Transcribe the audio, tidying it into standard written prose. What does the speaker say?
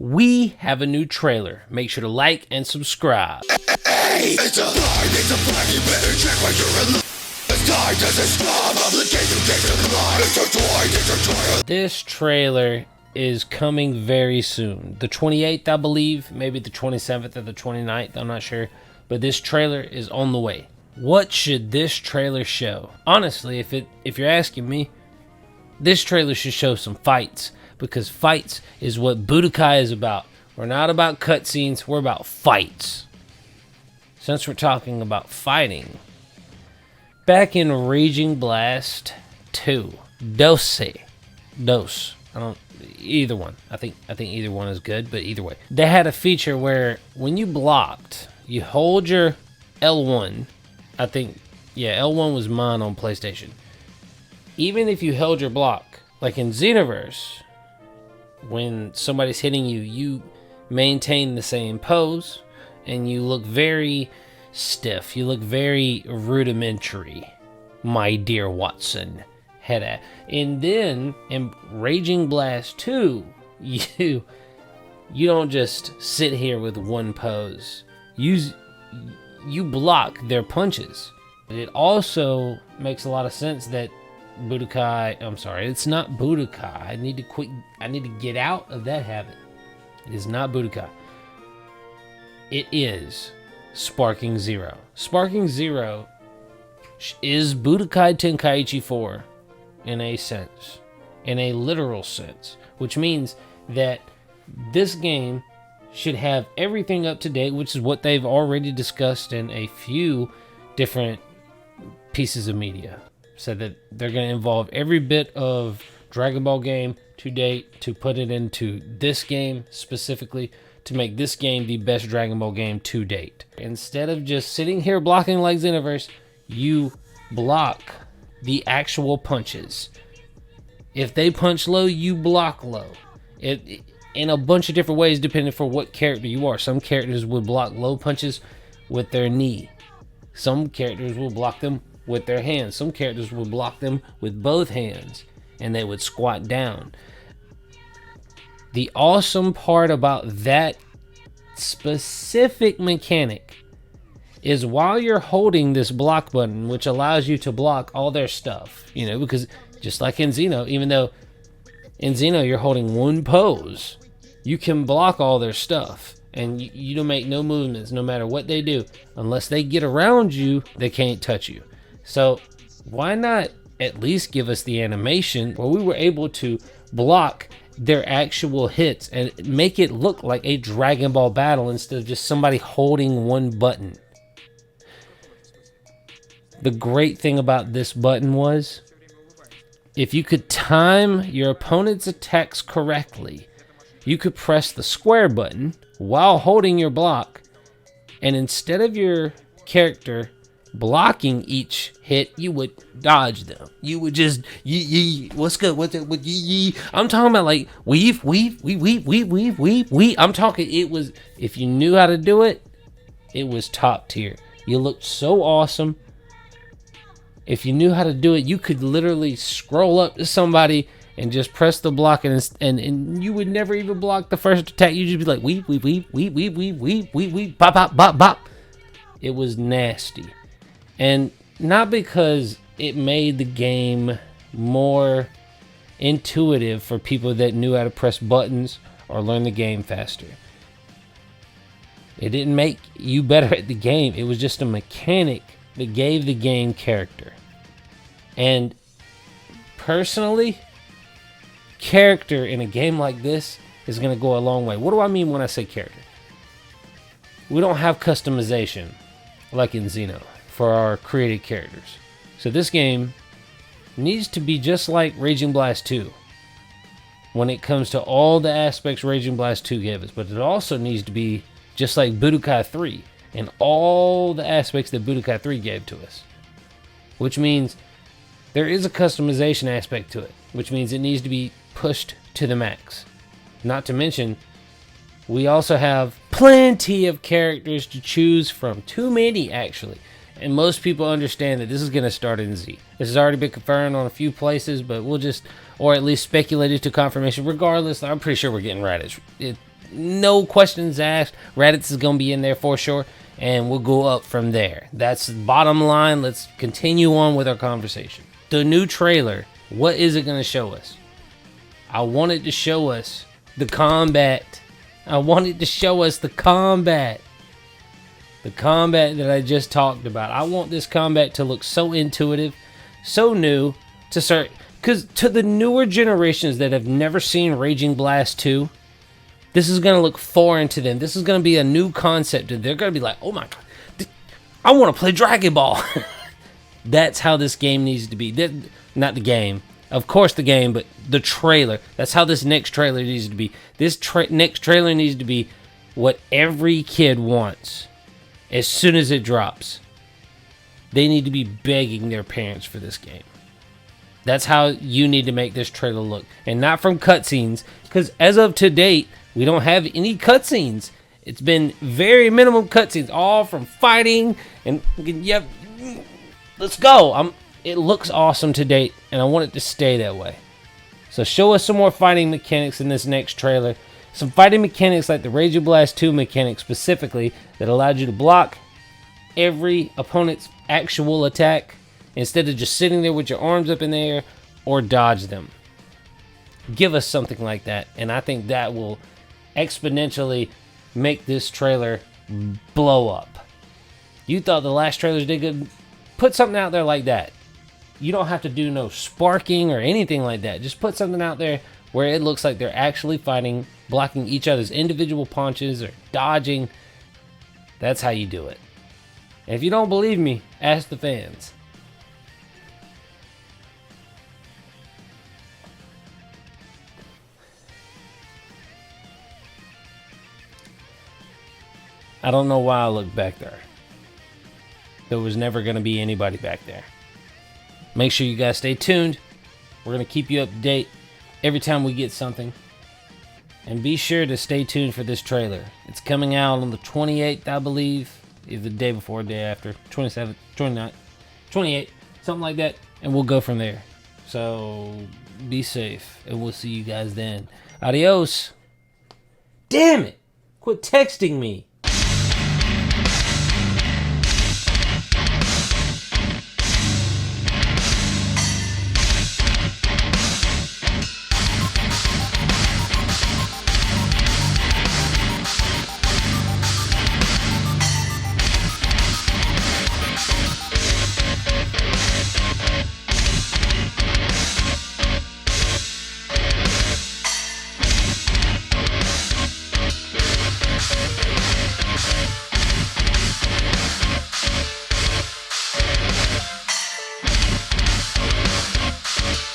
we have a new trailer. Make sure to like and subscribe. Hey, it's a flag, you better check what you're in. It's time to subscribe, obligation takes a climb. It's a toy. This trailer is coming very soon. The 28th, I believe, maybe the 27th or the 29th, I'm not sure. But this trailer is on the way. What should this trailer show? Honestly, if you're asking me, this trailer should show some fights. Because fights is what Budokai is about. We're not about cutscenes, we're about fights. Since we're talking about fighting, back in Raging Blast 2, either one. I think either one is good, but either way. They had a feature where when you blocked, you hold your L1. L1 was mine on PlayStation. Even if you held your block, like in Xenoverse, when somebody's hitting you, you maintain the same pose, and you look very stiff. You look very rudimentary, my dear Watson. And then in Raging Blast 2, you don't just sit here with one pose. You block their punches. It also makes a lot of sense that it's not Budokai. I need to get out of that habit. It is not Budokai. It is Sparking Zero. Sparking Zero is Budokai Tenkaichi 4 in a sense, in a literal sense, which means that this game should have everything up to date, which is what they've already discussed in a few different pieces of media. Said that they're going to involve every bit of Dragon Ball game to date to put it into this game specifically to make this game the best Dragon Ball game to date. Instead of just sitting here blocking like Xenoverse, you block the actual punches. If they punch low, you block low. It in a bunch of different ways depending for what character you are. Some characters would block low punches with their knee. Some characters will block them with their hands. Some characters will block them with both hands, and they would squat down. The awesome part about that specific mechanic is while you're holding this block button, which allows you to block all their stuff, because just like in Xeno, even though in Xeno you're holding one pose, you can block all their stuff. And you don't make no movements no matter what they do. Unless they get around you, they can't touch you. So why not at least give us the animation where we were able to block their actual hits and make it look like a Dragon Ball battle instead of just somebody holding one button. The great thing about this button was if you could time your opponent's attacks correctly, you could press the square button while holding your block, and instead of your character blocking each hit, you would dodge them. You would just what's good? I'm talking about like weave. I'm talking. It was, if you knew how to do it, it was top tier. You looked so awesome. If you knew how to do it, you could literally scroll up to somebody and just press the block, and you would never even block the first attack. You'd just be like, weave, bop. It was nasty. And not because it made the game more intuitive for people that knew how to press buttons or learn the game faster. It didn't make you better at the game. It was just a mechanic that gave the game character. And personally, character in a game like this is going to go a long way. What do I mean when I say character? We don't have customization like in Xeno for our created characters. So this game needs to be just like Raging Blast 2 when it comes to all the aspects Raging Blast 2 gave us. But it also needs to be just like Budokai 3 and all the aspects that Budokai 3 gave to us. Which means there is a customization aspect to it. Which means it needs to be pushed to the max. Not to mention, we also have plenty of characters to choose from. Too many, actually. And most people understand that this is going to start in Z. This has already been confirmed on a few places, but we'll just, or at least speculated to confirmation. Regardless, I'm pretty sure we're getting Radish. no questions asked. Raditz is going to be in there for sure, and we'll go up from there. That's the bottom line. Let's continue on with our conversation. The new trailer, what is it going to show us? I want it to show us the combat. I want it to show us the combat. The combat that I just talked about. I want this combat to look so intuitive, so new, to start... Because to the newer generations that have never seen Raging Blast 2, this is going to look foreign to them. This is going to be a new concept. And they're going to be like, oh my God, I want to play Dragon Ball. That's how this game needs to be. Not the game. Of course the game, but the trailer. That's how this next trailer needs to be. This next trailer needs to be what every kid wants as soon as it drops. They need to be begging their parents for this game. That's how you need to make this trailer look. And not from cutscenes. Because as of to date, we don't have any cutscenes. It's been very minimum cutscenes. All from fighting. And yep, let's go. It looks awesome to date. And I want it to stay that way. So show us some more fighting mechanics in this next trailer. Some fighting mechanics like the Raging Blast 2 mechanic specifically. That allowed you to block every opponent's actual attack. Instead of just sitting there with your arms up in the air or dodge them. Give us something like that. And I think that will exponentially make this trailer blow up. You thought the last trailers did good? Put something out there like that. You don't have to do no sparking or anything like that. Just put something out there where it looks like they're actually fighting, blocking each other's individual punches or dodging. That's how you do it. And if you don't believe me, ask the fans. I don't know why I looked back there. There was never going to be anybody back there. Make sure you guys stay tuned. We're going to keep you up to date every time we get something. And be sure to stay tuned for this trailer. It's coming out on the 28th, I believe. Either the day before or day after. 27th, 29th, 28th, something like that. And we'll go from there. So be safe. And we'll see you guys then. Adios. Damn it. Quit texting me.